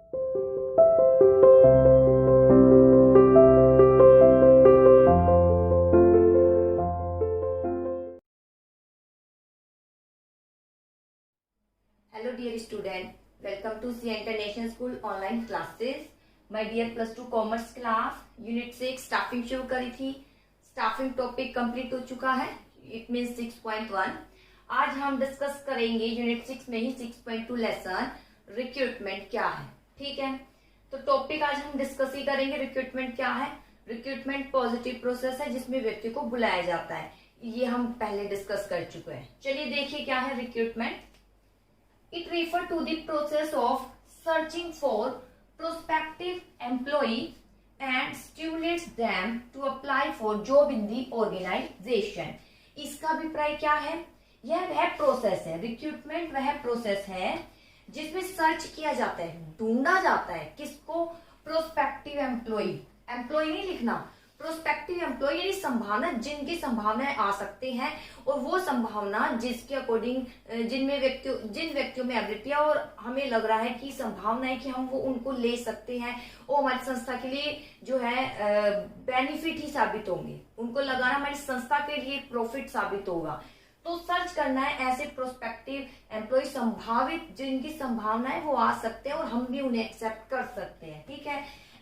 Hello dear student, welcome to C International School online classes. My dear plus 2 commerce class unit 6 staffing शुरू करी थी. Staffing topic complete हो चुका है. It mean 6.1. आज हम डिस्कस करेंगे यूनिट 6 में ही 6.2 लेसन रिक्रूटमेंट क्या है. ठीक है, तो टॉपिक आज हम डिस्कस ही करेंगे. रिक्रूटमेंट क्या है? रिक्रूटमेंट पॉजिटिव प्रोसेस है जिसमें व्यक्ति को बुलाया जाता है. ये हम पहले डिस्कस कर चुके हैं. चलिए देखिए क्या है recruitment. It refers to the process of searching for prospective employee and stimulates them to apply for job in the organization. इसका अभिप्राय क्या है? यह वह प्रोसेस है, रिक्रूटमेंट वह प्रोसेस है जिसमें सर्च किया जाता है, ढूंढा जाता है. किसको? Prospective employee. एम्प्लॉय नहीं लिखना, प्रोस्पेक्टिव एम्प्लॉय यानी संभावना, जिनकी संभावनाएं आ सकते हैं और वो संभावना जिसके अकॉर्डिंग जिन व्यक्तियों में एबिलिटी है और हमें लग रहा है कि संभावना है कि हम वो उनको ले सकते हैं और हमारी संस्था के लिए जो है बेनिफिट ही साबित होंगे. उनको लगाना हमारी संस्था के लिए प्रॉफिट साबित होगा. तो सर्च करना है ऐसे प्रोस्पेक्टिव एम्प्लॉय, संभावित जिनकी संभावना है वो आ सकते हैं और हम भी उन्हें एक्सेप्ट कर सकते हैं. ठीक है.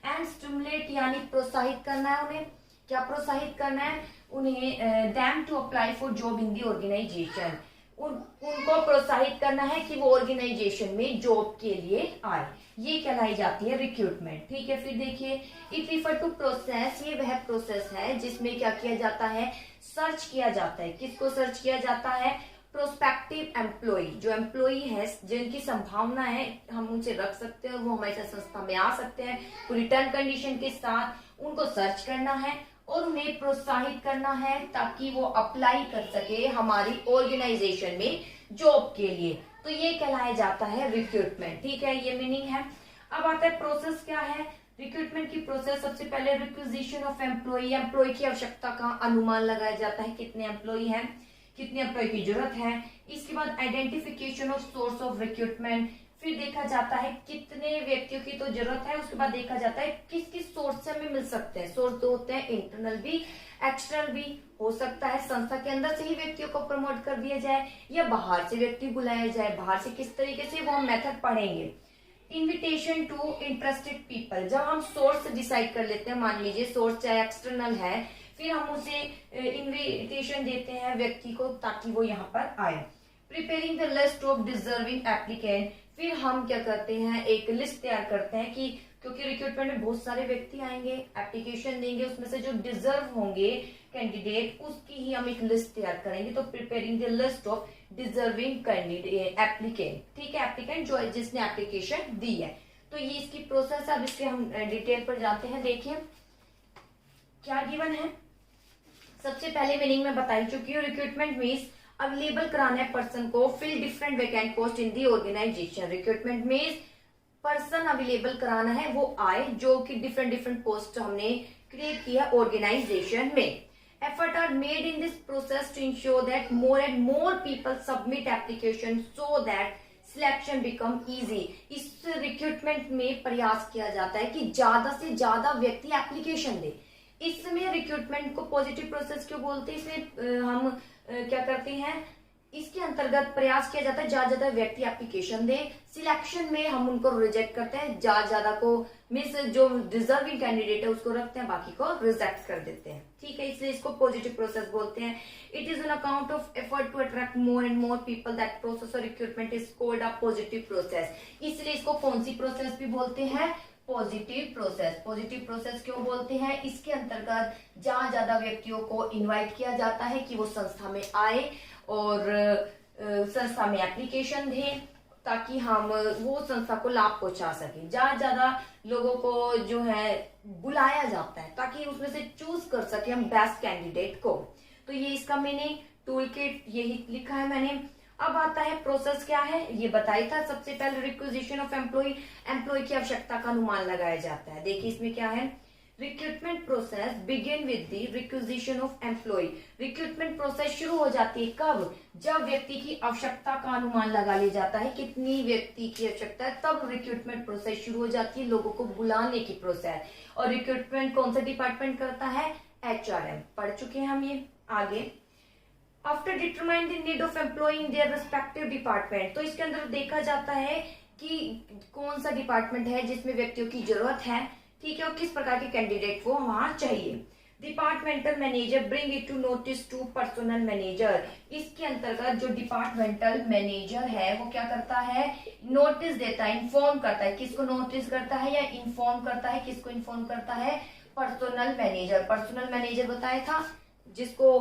एंड स्टिमुलेट यानी प्रोत्साहित करना है उन्हें. क्या प्रोत्साहित करना है? उन्हें them to apply for job in the organisation. उनको प्रोत्साहित करना है कि वो ऑर्गेनाइजेशन में जॉब के लिए आए. ये कहलाई जाती है रिक्रूटमेंट. ठीक है, फिर देखिए इट रिफर टू प्रोसेस. ये वह प्रोसेस है जिसमें क्या किया जाता है? सर्च किया जाता है. किसको सर्च किया जाता है? Prospective employ. जो एम्प्लॉय है जिनकी संभावना है हम उनसे रख सकते हैं, वो हमारी संस्था में आ सकते हैं पूरी टर्म कंडीशन के साथ. उनको सर्च करना है और उन्हें प्रोत्साहित करना है ताकि वो अप्लाई कर सके हमारी ऑर्गेनाइजेशन में जॉब के लिए. तो ये कहलाया जाता है रिक्रूटमेंट. ठीक है, ये मीनिंग है. अब आता है प्रोसेस क्या है रिक्रूटमेंट की. प्रोसेस सबसे पहले रिक्विजिशन ऑफ एम्प्लॉय. एम्प्लॉय की आवश्यकता का अनुमान लगाया जाता है, कितने एम्प्लॉय हैं, कितने एम्प्लॉय की जरूरत है. इसके बाद identification of source of recruitment. फिर देखा जाता है कितने व्यक्तियों की तो जरूरत है. उसके बाद देखा जाता है किस किस सोर्स से हमें मिल सकते हैं. सोर्स तो होते हैं इंटरनल भी, एक्सटर्नल भी. हो सकता है संस्था के अंदर से ही व्यक्तियों को प्रमोट कर दिया जाए या बाहर से व्यक्ति बुलाया जाए. बाहर से किस तरीके से वो हम मेथड पढ़ेंगे. Invitation to interested people. जब हम सोर्स डिसाइड कर लेते हैं, मान लीजिए सोर्स चाहे एक्सटर्नल है, फिर हम उसे इन्विटेशन देते हैं व्यक्ति को ताकि वो यहाँ पर आए. Preparing the list of deserving applicant. फिर हम क्या करते हैं? एक लिस्ट तैयार करते हैं कि क्योंकि रिक्रूटमेंट में बहुत सारे व्यक्ति आएंगे, एप्लीकेशन देंगे, उसमें से जो डिजर्व होंगे कैंडिडेट उसकी ही हम एक लिस्ट तैयार करेंगे. तो preparing the list of deserving candidate applicant. ठीक है, एप्लीकेंट जो जिसने एप्लीकेशन दी है. तो ये इसकी प्रोसेस है. अब इसके हम डिटेल पर जाते हैं. देखिए क्या गिवन है. सबसे पहले मीनिंग में बता चुकी हूँ. रिक्रूटमेंट मीन्स अवेलेबल कराना है पर्सन को fill different vacant post in the organisation. Recruitment means person available कराना है, वो आए जो कि डिफरेंट पोस्ट हमने क्रिएट किया ऑर्गेनाइजेशन में. Effort are made in this process to ensure that more and more people submit application so that selection become easy. इस रिक्रूटमेंट में प्रयास किया जाता है कि ज्यादा से ज्यादा व्यक्ति एप्लीकेशन दे. इसमें रिक्रूटमेंट को पॉजिटिव प्रोसेस क्यों बोलते हैं? इसमें हम क्या करते हैं, इसके अंतर्गत प्रयास किया जाता है ज्यादा व्यक्ति एप्लीकेशन दे. सिलेक्शन में हम उनको रिजेक्ट करते हैं, ज्यादा को मीन्स जो डिजर्विंग कैंडिडेट है उसको रखते हैं, बाकी को रिजेक्ट कर देते हैं. ठीक है, इसलिए इसको पॉजिटिव प्रोसेस बोलते हैं. It is an account of effort to attract more and more people. That process of recruitment is called a positive process. इसलिए इसको कौन सी प्रोसेस भी बोलते हैं? Positive process. पॉजिटिव प्रोसेस क्यों बोलते हैं? इसके अंतर्गत जहां ज्यादा व्यक्तियों को इनवाइट किया जाता है कि वो संस्था में आए और संस्था में एप्लीकेशन दें ताकि हम वो संस्था को लाभ पहुंचा सके. जहां ज्यादा लोगों को जो है बुलाया जाता है ताकि उसमें से चूज कर सके हम बेस्ट कैंडिडेट को. तो ये इसका मीनिंग टूल किट यही लिखा है मैंने. अब आता है प्रोसेस क्या है, ये बताया था. सबसे पहले रिक्विजिशन ऑफ एम्प्लॉय. एम्प्लॉय की आवश्यकता का अनुमान लगाया जाता है. देखिए इसमें क्या है, recruitment process begin with the requisition of employ. Recruitment process शुरू हो जाती है कब? जब व्यक्ति की आवश्यकता का अनुमान लगा लिया जाता है, कितनी व्यक्ति की आवश्यकता है, तब रिक्रूटमेंट प्रोसेस शुरू हो जाती है, लोगों को बुलाने की प्रोसेस। और रिक्रूटमेंट कौन सा डिपार्टमेंट करता है? HRM। पढ़ चुके हैं हम ये। आगे, after determine the need of employ in their respective department, तो इसके अंदर देखा जाता है कि कौन सा डिपार्टमेंट है जिसमें व्यक्तियों की जरूरत है, ठीक है, और किस प्रकार के कैंडिडेट वो वहां चाहिए। Departmental manager bring it to notice to personal manager. इसके अंतर्गत जो डिपार्टमेंटल मैनेजर है वो क्या करता है? नोटिस देता है, इन्फॉर्म करता है। किसको नोटिस करता है या इन्फॉर्म करता है? किसको इन्फॉर्म करता है? Personal manager. पर्सनल मैनेजर बताया था, जिसको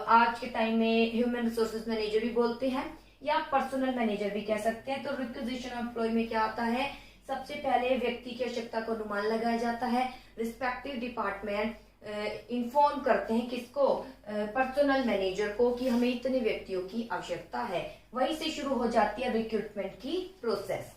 आज के टाइम में ह्यूमन रिसोर्सेज मैनेजर भी बोलते हैं या पर्सनल मैनेजर भी कह सकते हैं। तो रिक्विजिशन ऑफ एम्प्लॉय में क्या आता है? सबसे पहले व्यक्ति की आवश्यकता को अनुमान लगाया जाता है, रिस्पेक्टिव डिपार्टमेंट इन्फॉर्म करते हैं किसको? पर्सनल मैनेजर को कि हमें इतने व्यक्तियों की आवश्यकता है। वहीं से शुरू हो जाती है रिक्रूटमेंट की प्रोसेस।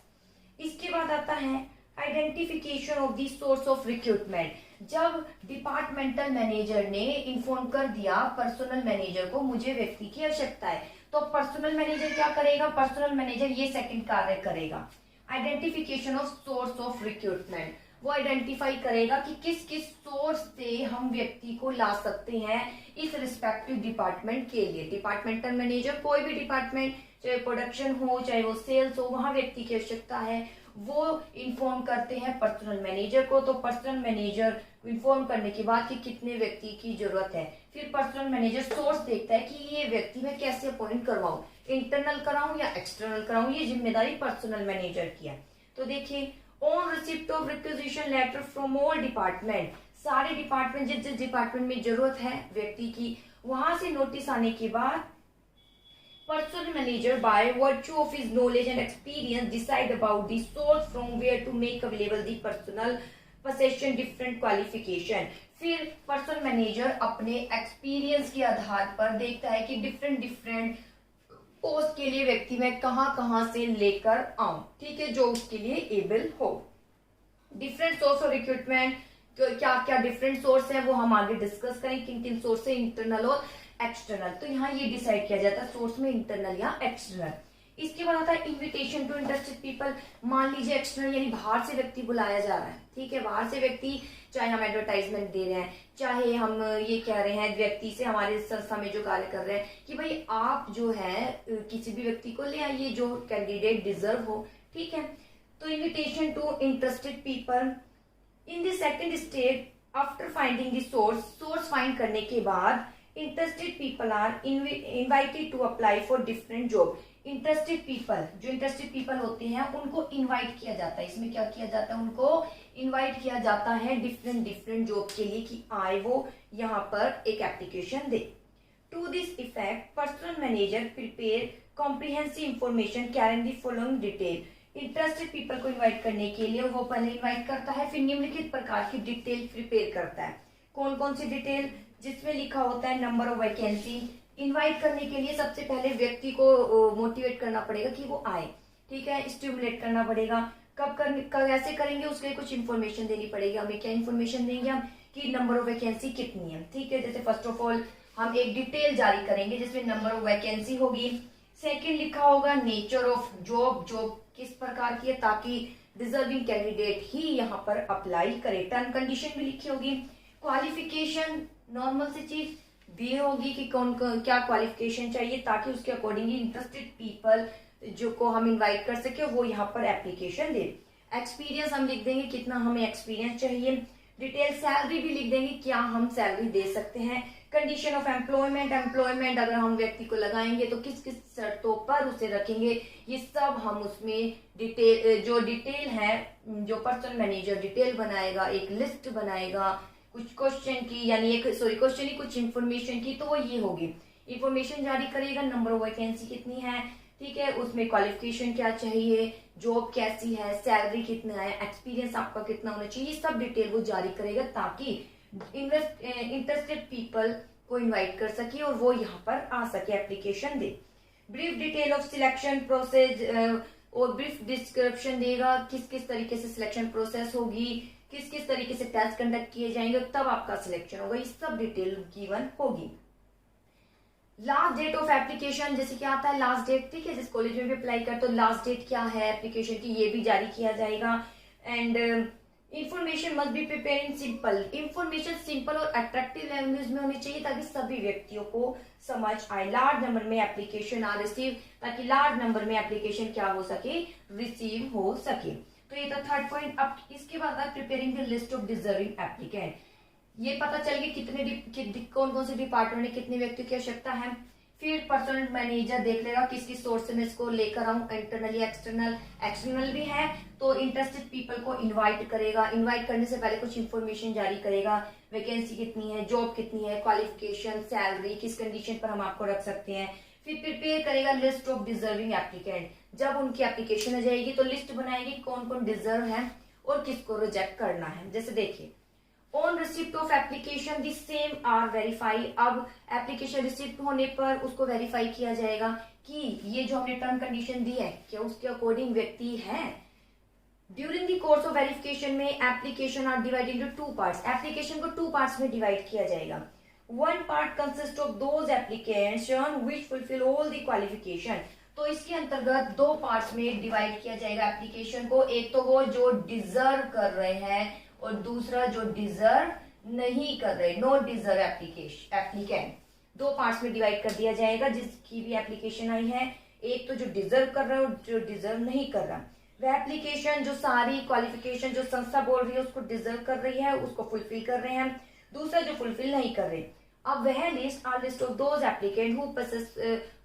इसके बाद आता है identification of the source of recruitment. जब डिपार्टमेंटल मैनेजर ने इन्फॉर्म कर दिया पर्सनल मैनेजर को मुझे व्यक्ति की आवश्यकता है, तो पर्सनल मैनेजर क्या करेगा? पर्सनल मैनेजर ये सेकंड कार्य करेगा, identification of source of recruitment. वो आइडेंटिफाई करेगा कि किस किस सोर्स से हम व्यक्ति को ला सकते हैं इस रिस्पेक्टिव डिपार्टमेंट के लिए। डिपार्टमेंटल मैनेजर कोई भी डिपार्टमेंट, चाहे प्रोडक्शन हो चाहे वो सेल्स हो, वहां व्यक्ति की आवश्यकता है, वो इन्फॉर्म करते हैं पर्सनल मैनेजर को। तो पर्सनल मैनेजर इन्फॉर्म करने के बाद कि कितने व्यक्ति की जरूरत है, फिर पर्सनल मैनेजर सोर्स देखता है कि ये व्यक्ति मैं कैसे अपॉइंट करवाऊं, इंटरनल कराऊं या एक्सटर्नल कराऊं, ये जिम्मेदारी पर्सनल मैनेजर की है। तो देखिए, on receipt of requisition letter from all department, सारे डिपार्टमेंट जिस जिस डिपार्टमेंट में जरूरत है व्यक्ति की, वहां से नोटिस आने के बाद personal manager by virtue of his knowledge and experience decide about the source from where to make available the personal possession different qualification. फिर पर्सनल मैनेजर अपने एक्सपीरियंस के आधार पर देखता है कि डिफरेंट पोस्ट के लिए व्यक्ति मैं कहां से लेकर आऊं, ठीक है, जो उसके लिए एबल हो। डिफरेंट सोर्स ऑफ रिक्रूटमेंट, क्या क्या डिफरेंट सोर्स है वो हम आगे डिस्कस करें, किन किन सोर्स है, इंटरनल और एक्सटर्नल। तो यहाँ ये डिसाइड किया जाता है सोर्स में इंटरनल या एक्सटर्नल। इसके बाद आता है इन्विटेशन टू इंटरेस्टेड पीपल। मान लीजिए एक्सटर्नल यानी बाहर से व्यक्ति बुलाया जा रहा है, ठीक है, बाहर से व्यक्ति, चाहे हम एडवर्टाइजमेंट दे रहे हैं, चाहे हम ये कह रहे हैं व्यक्ति से हमारे संस्था में जो कार्य कर रहे हैं कि भाई आप जो है किसी भी व्यक्ति को ले आइए जो कैंडिडेट डिजर्व हो, ठीक है। तो invitation to interested people in the second stage after finding the source find करने के बाद interested people are invited to apply for different job. Interested people, जो इंटरेस्टेड पीपल होते हैं उनको इनवाइट किया जाता है। इसमें क्या किया जाता है? उनको इनवाइट किया जाता है डिफरेंट जॉब के लिए कि आए वो यहाँ पर एक एप्लीकेशन दे। To this effect personal manager prepare comprehensive information carrying the following detail. Interested people को इन्वाइट करने के लिए वो पहले इन्वाइट करता है, फिर निम्नलिखित प्रकार की डिटेल प्रिपेयर करता है। कौन कौन सी डिटेल? जिसमें लिखा होता है नंबर ऑफ वैकेंसी। इनवाइट करने के लिए सबसे पहले व्यक्ति को मोटिवेट करना पड़ेगा कि वो आए, ठीक है, स्टिमुलेट करना पड़ेगा। कब कैसे करेंगे उसके लिए कुछ इन्फॉर्मेशन देनी पड़ेगी। हमें क्या इन्फॉर्मेशन देंगे हम कि नंबर ऑफ वैकेंसी कितनी है, ठीक है। जैसे फर्स्ट ऑफ ऑल हम एक डिटेल जारी करेंगे जिसमें नंबर ऑफ वैकेंसी होगी। सेकेंड लिखा होगा नेचर ऑफ जॉब, जॉब किस प्रकार की है ताकि डिजर्विंग कैंडिडेट ही यहाँ पर अप्लाई करे। टर्म कंडीशन भी लिखी होगी। क्वालिफिकेशन नॉर्मल सी चीज दी होगी कि कौन क्या क्वालिफिकेशन चाहिए ताकि उसके अकॉर्डिंगली इंटरेस्टेड पीपल जो को हम इनवाइट कर सके वो यहाँ पर एप्लीकेशन दे। एक्सपीरियंस हम लिख देंगे कितना हमें एक्सपीरियंस चाहिए। डिटेल सैलरी भी लिख देंगे क्या हम सैलरी दे सकते हैं। कंडीशन ऑफ एम्प्लॉयमेंट, एम्प्लॉयमेंट अगर हम व्यक्ति को लगाएंगे तो किस किस शर्तों पर उसे रखेंगे, ये सब हम उसमें डिटेल है जो पर्सनल मैनेजर डिटेल बनाएगा, एक लिस्ट बनाएगा कुछ क्वेश्चन की, यानी क्वेश्चन ही कुछ इन्फॉर्मेशन की, तो वो ये होगी। इन्फॉर्मेशन जारी करेगा, नंबर ऑफ वैकेंसी कितनी है, ठीक है, उसमें क्वालिफिकेशन क्या चाहिए, जॉब कैसी है, सैलरी कितना है, एक्सपीरियंस आपका कितना होना चाहिए, ये सब डिटेल वो जारी करेगा ताकि इंटरेस्टेड पीपल को इनवाइट कर सके और वो यहाँ पर आ सके application they. Brief detail of selection process और ब्रीफ डिस्क्रिप्शन देगा किस किस तरीके से सिलेक्शन प्रोसेस होगी, किस किस तरीके से टेस्ट कंडक्ट किए जाएंगे, तब आपका सिलेक्शन होगा, ये सब डिटेल गिवन होगी। लास्ट डेट ऑफ एप्लीकेशन, जैसे क्या आता है लास्ट डेट, ठीक है, जिस कॉलेज में भी अप्लाई करते हो लास्ट डेट क्या है एप्लीकेशन की, ये भी जारी किया जाएगा। And information must be prepare in simple, information simple और अट्रैक्टिव लैंग्वेज में होनी चाहिए ताकि सभी व्यक्तियों को समझ आए। लार्ज नंबर में एप्लीकेशन आर रिसीव, ताकि लार्ज नंबर में एप्लीकेशन क्या हो सके, रिसीव हो सके। तो ये था थर्ड पॉइंट। अब इसके बाद preparing the list of deserving applicant, ये पता चल गया कितने कौन कौन से डिपार्टमेंट में कितने व्यक्तियों की आवश्यकता है। फील्ड पर्सनल मैनेजर देख लेगा किस किस सोर्स से मैं इसको लेकर आऊं, इंटरनली एक्सटर्नल, एक्सटर्नल भी है तो इंटरेस्टेड पीपल को इनवाइट करेगा, इनवाइट करने से पहले कुछ इंफॉर्मेशन जारी करेगा, वैकेंसी कितनी है, जॉब कितनी है, क्वालिफिकेशन, सैलरी, किस कंडीशन पर हम आपको रख सकते हैं। फिर प्रिपेयर करेगा लिस्ट ऑफ डिजर्विंग एप्लीकेंट, जब उनकी एप्लीकेशन आ जाएगी तो लिस्ट बनाएगी कौन कौन डिजर्व है और किसको रिजेक्ट करना है। जैसे देखिए on receipt of application the same are verify, अब एप्लीकेशन रिसिप्ट होने पर उसको वेरीफाई किया जाएगा कि ये जो हमने टर्म कंडीशन दी है क्या उसके अकॉर्डिंग व्यक्ति है। During the course of verification में application are divided into two parts, application को टू पार्ट्स में डिवाइड किया जाएगा। One part consist of those applicants which fulfil all the qualification, तो इसके अंतर्गत दो पार्ट्स में डिवाइड किया जाएगा एप्लीकेशन को, एक तो वो जो डिजर्व कर रहे हैं और दूसरा जो डिजर्व नहीं कर रहे, नो डिजर्व एप्लीकेंट, दो पार्ट्स में डिवाइड कर दिया जाएगा जिसकी भी एप्लीकेशन आई है, एक तो जो डिजर्व कर रहा है और जो डिजर्व नहीं कर रहा। वह एप्लीकेशन जो सारी क्वालिफिकेशन जो संस्था बोल रही है उसको डिजर्व कर रही है, उसको फुलफिल कर रहे हैं, दूसरा जो फुलफिल नहीं कर रहे। अब वह list are list of those applicant who possess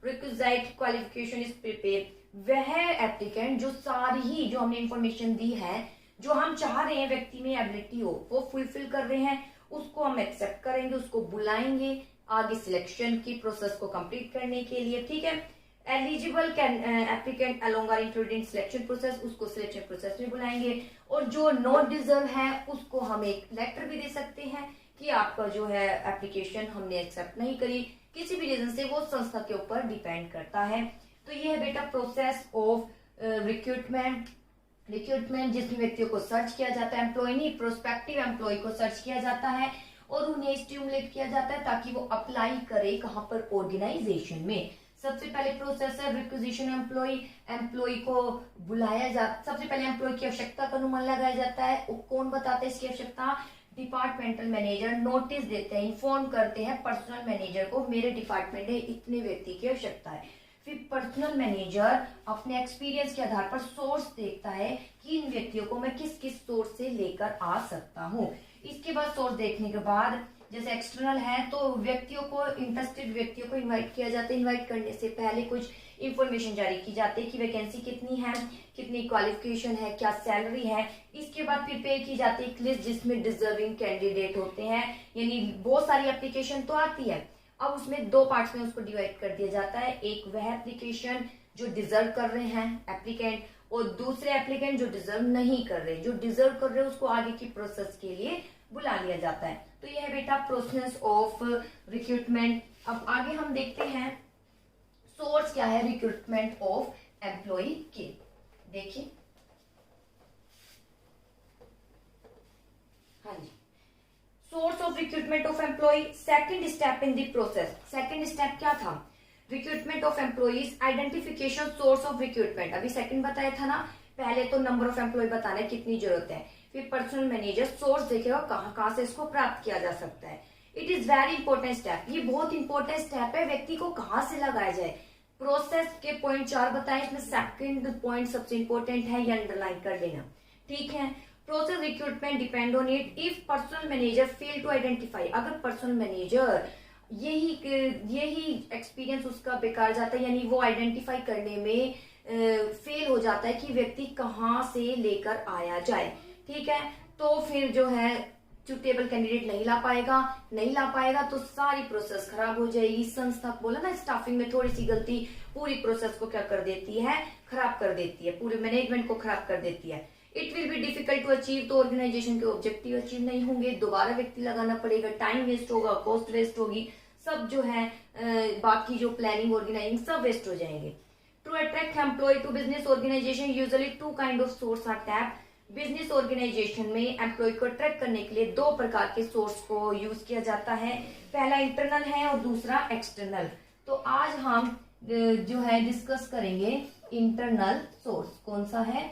requisite qualification is prepare, वह एप्लीकेंट जो सारी ही जो हमने इंफॉर्मेशन दी है जो हम चाह रहे हैं व्यक्ति में एबिलिटी हो वो फुलफिल कर रहे हैं, उसको हम एक्सेप्ट करेंगे, उसको बुलाएंगे आगे सिलेक्शन की प्रोसेस को कंप्लीट करने के लिए, ठीक है। Eligible applicant along are included in selection process, उसको सिलेक्शन प्रोसेस में बुलाएंगे। और जो नॉट डिजर्व है उसको हम एक लेटर भी दे सकते हैं कि आपका जो है एप्लीकेशन हमने एक्सेप्ट नहीं करी, किसी भी रीजन से, वो संस्था के ऊपर डिपेंड करता है। तो ये है बेटा प्रोसेस ऑफ रिक्रूटमेंट जिसमें व्यक्तियों को सर्च किया जाता है, एम्प्लॉय नहीं प्रोस्पेक्टिव एम्प्लॉय को सर्च किया जाता है और उन्हें स्टिमुलेट किया जाता है ताकि वो अप्लाई करे कहां पर, ऑर्गेनाइजेशन में। सबसे पहले प्रोसेस है रिक्विजिशन एम्प्लॉय को बुलाया जाता, सबसे पहले एम्प्लॉय की आवश्यकता का अनुमान लगाया जाता है। कौन बताता है इसकी आवश्यकता, डिपार्टमेंटल मैनेजर नोटिस देते हैं, इन्फॉर्म करते हैं पर्सनल मैनेजर को मेरे डिपार्टमेंट में इतने व्यक्ति की आवश्यकता है। फिर पर्सनल मैनेजर अपने एक्सपीरियंस के आधार पर सोर्स देखता है कि इन व्यक्तियों को मैं किस किस सोर्स से लेकर आ सकता हूँ। इसके बाद सोर्स देखने के बाद जैसे एक्सटर्नल है तो व्यक्तियों को, इंटरेस्टेड व्यक्तियों को इनवाइट किया जाता है, इनवाइट करने से पहले कुछ इंफॉर्मेशन जारी की जाती है कि वैकेंसी कितनी है, कितनी क्वालिफिकेशन है, क्या सैलरी है। इसके बाद प्रिपेयर की जाती है एक लिस्ट जिसमें डिजर्विंग कैंडिडेट होते हैं, यानी बहुत सारी एप्लीकेशन तो आती है, अब उसमें दो पार्ट्स में उसको डिवाइड कर दिया जाता है, एक वह एप्लीकेशन जो डिजर्व कर रहे हैं एप्लीकेंट और दूसरे एप्लीकेंट जो डिजर्व नहीं कर रहे, जो डिजर्व कर रहे हैं उसको आगे की प्रोसेस के लिए बुला लिया जाता है। तो यह है बेटा प्रोसेस ऑफ रिक्रूटमेंट। अब आगे हम देखते हैं सोर्स क्या है रिक्रूटमेंट ऑफ एम्प्लॉय के, देखिए हाँ जी, source of recruitment of employ, second step in the process. Second step क्या था, recruitment of employees, identification source of recruitment. अभी सेकंड बताया था ना, पहले तो नंबर ऑफ एम्प्लॉय बताना है कितनी जरूरत है, फिर पर्सनल मैनेजर सोर्स देखेगा कहां से इसको प्राप्त किया जा सकता है। It is very important step, ये बहुत इंपॉर्टेंट स्टेप है, व्यक्ति को कहां से लगाया जाए। प्रोसेस के पॉइंट 4 बताए, इसमें सेकंड पॉइंट सबसे इंपॉर्टेंट है, ये अंडरलाइन कर लेना, ठीक है। Process recruitment depend on it if personal manager fail to identify, अगर पर्सनल मैनेजर यही एक्सपीरियंस उसका बेकार जाता है, यानी वो आइडेंटिफाई करने में फेल हो जाता है कि व्यक्ति कहाँ से लेकर आया जाए, ठीक है, तो फिर जो है सुटेबल कैंडिडेट नहीं ला पाएगा तो सारी प्रोसेस खराब हो जाएगी। संस्था बोला ना स्टाफिंग में थोड़ी सी गलती पूरी प्रोसेस को क्या कर देती है, खराब कर देती है, पूरे मैनेजमेंट को खराब कर देती है। It will be difficult to achieve, तो ऑर्गेनाइजेशन के ऑब्जेक्टिव अचीव नहीं होंगे, दोबारा व्यक्ति लगाना पड़ेगा, टाइम वेस्ट होगा, कॉस्ट वेस्ट होगी, सब जो है बाकी जो प्लानिंग ऑर्गेनाइजिंग सब वेस्ट हो जाएंगे। To attract employ to business organisation usually two kind of source are tap, business organisation में एम्प्लॉय को ट्रैक करने के लिए दो प्रकार के सोर्स को यूज किया जाता है, पहला इंटरनल है और दूसरा एक्सटर्नल। तो आज हम जो है डिस्कस करेंगे इंटरनल सोर्स। कौन सा है?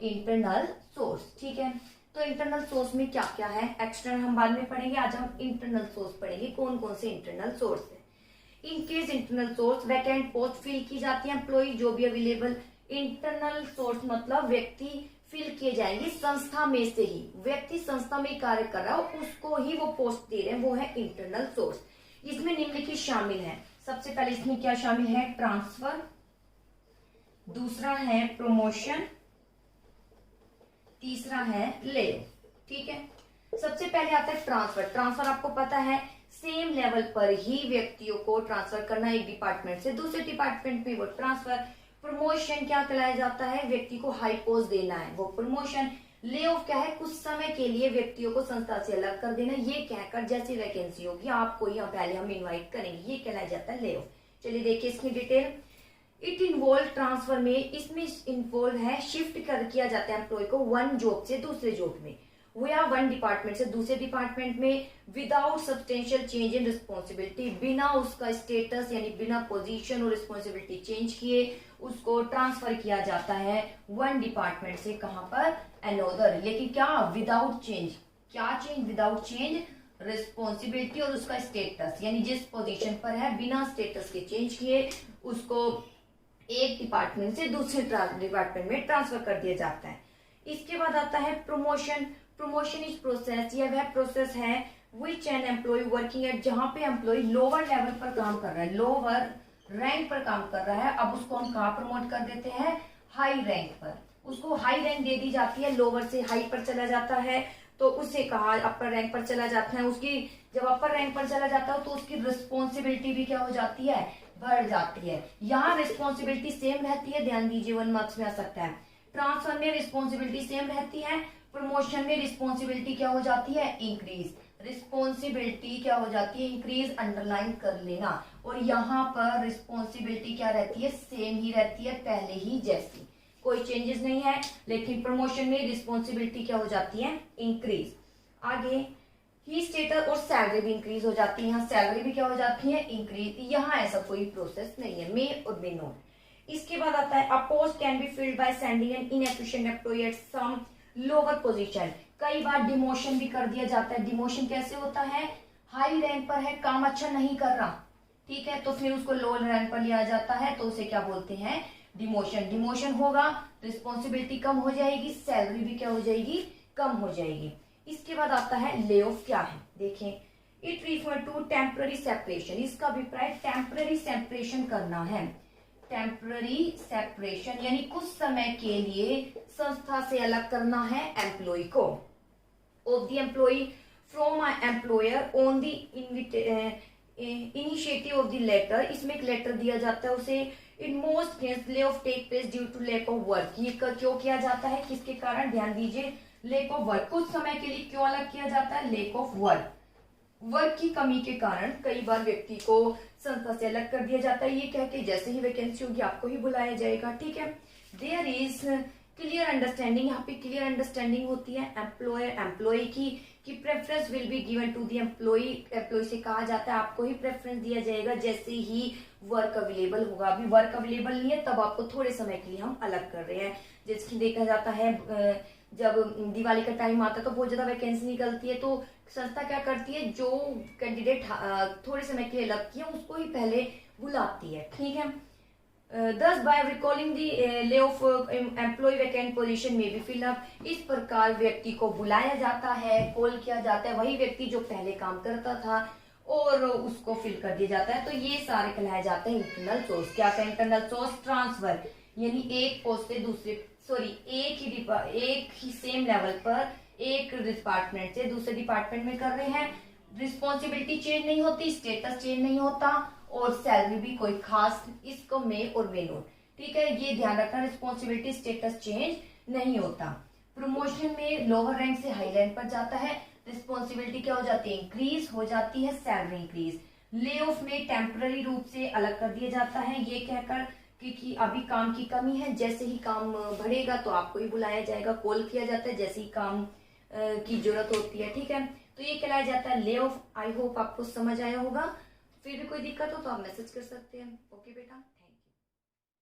Internal source. ठीक है, तो इंटरनल सोर्स में क्या क्या है, एक्सटर्नल हम बाद में पढ़ेंगे, आज हम इंटरनल सोर्स पढ़ेंगे। कौन कौन से इंटरनल सोर्स है? In case internal source vacant post fill की जाती है, एम्प्लॉय जो भी अवेलेबल। इंटरनल सोर्स मतलब व्यक्ति फिल किए जाएंगे संस्था में से ही, व्यक्ति संस्था में कार्य कर रहा है उसको ही वो पोस्ट दे रहे हैं, वो है इंटरनल सोर्स। इसमें निम्नलिखित शामिल है। सबसे पहले इसमें क्या शामिल है? ट्रांसफर, दूसरा है प्रमोशन, तीसरा है ले। ठीक है, सबसे पहले आता है ट्रांसफर। ट्रांसफर आपको पता है सेम लेवल पर ही व्यक्तियों को ट्रांसफर करना, एक डिपार्टमेंट से दूसरे डिपार्टमेंट में, वो ट्रांसफर। प्रमोशन क्या कहलाया जाता है? व्यक्ति को हाई पोस्ट देना है, वो प्रमोशन। ले ऑफ क्या है? कुछ समय के लिए व्यक्तियों को संस्था से अलग कर देना, ये कहकर जैसी वैकेंसी होगी आपको यहाँ पहले हम इनवाइट करेंगे, ये कहलाया जाता है ले ऑफ। चलिए देखिए इसकी डिटेल। इट इन्वॉल्व ट्रांसफर में, इसमें इन्वॉल्व है शिफ्ट कर किया जाता है एम्प्लॉय को वन जॉब से दूसरे जॉब में, वो या वन डिपार्टमेंट से दूसरे डिपार्टमेंट में, without substantial change in responsibility, बिना उसका स्टेटस यानी बिना पोजीशन और रिस्पॉन्सिबिलिटी चेंज किए उसको ट्रांसफर किया जाता है वन डिपार्टमेंट से कहां पर? अनदर। लेकिन क्या? Without change. क्या चेंज? विदाउट चेंज रिस्पॉन्सिबिलिटी और उसका स्टेटस, यानी जिस पोजीशन पर है बिना स्टेटस के चेंज किए उसको एक डिपार्टमेंट से दूसरे डिपार्टमेंट में ट्रांसफर कर दिया जाता है। इसके बाद आता है प्रमोशन। प्रमोशन इज प्रोसेस, यह वह प्रोसेस है which an employ working at, जहां पे एम्प्लॉय लोअर लेवल पर काम कर रहा है, लोअर रैंक पर काम कर रहा है, अब उसको हम कहाँ प्रमोट कर देते हैं? हाई रैंक पर। उसको हाई रैंक दे दी जाती है, लोअर से हाई पर चला जाता है तो उसे कहा अपर रैंक पर चला जाता है। उसकी जब अपर रैंक पर चला जाता है तो उसकी रिस्पॉन्सिबिलिटी भी क्या हो जाती है? बढ़ जाती है। यहाँ रिस्पॉन्सिबिलिटी सेम रहती है, ध्यान दीजिए 1 मार्क्स में आ सकता है। ट्रांसफर में रिस्पॉन्सिबिलिटी सेम रहती है, प्रमोशन में रिस्पॉन्सिबिलिटी क्या हो जाती है? इंक्रीज। रिस्पॉन्सिबिलिटी क्या हो जाती है? इंक्रीज, अंडरलाइन कर लेना। और यहाँ पर रिस्पॉन्सिबिलिटी क्या रहती है? सेम ही रहती है, पहले ही जैसी, कोई चेंजेस नहीं है। लेकिन प्रमोशन में रिस्पॉन्सिबिलिटी क्या हो जाती है? इंक्रीज। आगे ही स्टेटस और सैलरी भी इंक्रीज हो जाती है, यहाँ सैलरी भी क्या हो जाती है? इंक्रीज। यहाँ ऐसा कोई प्रोसेस नहीं है, मे और मे नॉट। इसके बाद आता है a post can be filled by sending an inefficient employ at some lower position. कई बार डिमोशन भी कर दिया जाता है। डिमोशन कैसे होता है? हाई रैंक पर है, काम अच्छा नहीं कर रहा, ठीक है, तो फिर उसको लोअर रैंक पर लिया जाता है, तो उसे क्या बोलते हैं? डिमोशन। डिमोशन होगा, रिस्पॉन्सिबिलिटी कम हो जाएगी, सैलरी भी क्या हो जाएगी? कम हो जाएगी। इसके बाद आता है ले ऑफ। क्या है? देखें, it refer to temporary separation. इसका अभिप्राय टेम्पररी सेपरेशन करना है। टेम्पररी सेपरेशन यानी कुछ समय के लिए संस्था से अलग करना है एम्प्लॉय को, off the employ from employer on the initiative of the latter. इसमें एक लेटर दिया जाता है उसे। In most case lay off take place due to lack of work. ये क्यों किया जाता है? किसके कारण? ध्यान दीजिए, लैक ऑफ वर्क। कुछ समय के लिए क्यों अलग किया जाता है? लैक ऑफ वर्क, वर्क की कमी के कारण कई बार व्यक्ति को संस्था से अलग कर दिया जाता है, ये कह के जैसे ही वैकेंसी होगी आपको ही बुलाया जाएगा। ठीक है, देयर इज क्लियर अंडरस्टैंडिंग। यहाँ पे क्लियर अंडरस्टैंडिंग होती है एम्प्लॉयर एम्प्लॉय की preference will be given to the employ. Employ से कहा जाता है आपको ही प्रेफरेंस दिया जाएगा जैसे ही वर्क अवेलेबल होगा। अभी वर्क अवेलेबल नहीं है तब आपको थोड़े समय के लिए हम अलग कर रहे हैं। जैसे देखा जाता है जब दिवाली का टाइम आता है तो बहुत ज्यादा वैकेंसी निकलती है, तो संस्था क्या करती है, जो कैंडिडेट थोड़े समय के लिए लगती है उसको ही पहले बुलाती है। ठीक है, thus by recalling the lay of employee vacant position may be fill up। इस प्रकार व्यक्ति को बुलाया जाता है, कॉल किया जाता है, वही व्यक्ति जो पहले काम करता था और उसको फिल कर दिया जाता है। तो ये सारे कहलाए जाते हैं इंटरनल सोर्स। क्या था इंटरनल सोर्स? ट्रांसफर, यानी एक पोस्ट से दूसरे एक ही सेम लेवल पर एक डिपार्टमेंट से दूसरे डिपार्टमेंट में कर रहे हैं। रिस्पॉन्सिबिलिटी चेंज नहीं होती, स्टेटस चेंज नहीं होता और सैलरी भी कोई खास, इसको मे और मे नोट। ठीक है, ये ध्यान रखना, रिस्पॉन्सिबिलिटी स्टेटस चेंज नहीं होता। प्रमोशन में लोअर रैंक से हाई रैंक पर जाता है, रिस्पॉन्सिबिलिटी क्या हो जाती है? इंक्रीज हो जाती है, सैलरी इंक्रीज। ले ऑफ में टेम्पररी रूप से अलग कर दिया जाता है, ये कहकर क्योंकि अभी काम की कमी है। जैसे ही काम बढ़ेगा तो आपको ही बुलाया जाएगा, कॉल किया जाता है जैसे ही काम की जरूरत होती है। ठीक है, तो ये कहलाया जाता है ले ऑफ। आई होप आपको समझ आया होगा। फिर भी कोई दिक्कत हो तो आप मैसेज कर सकते हैं। ओके बेटा।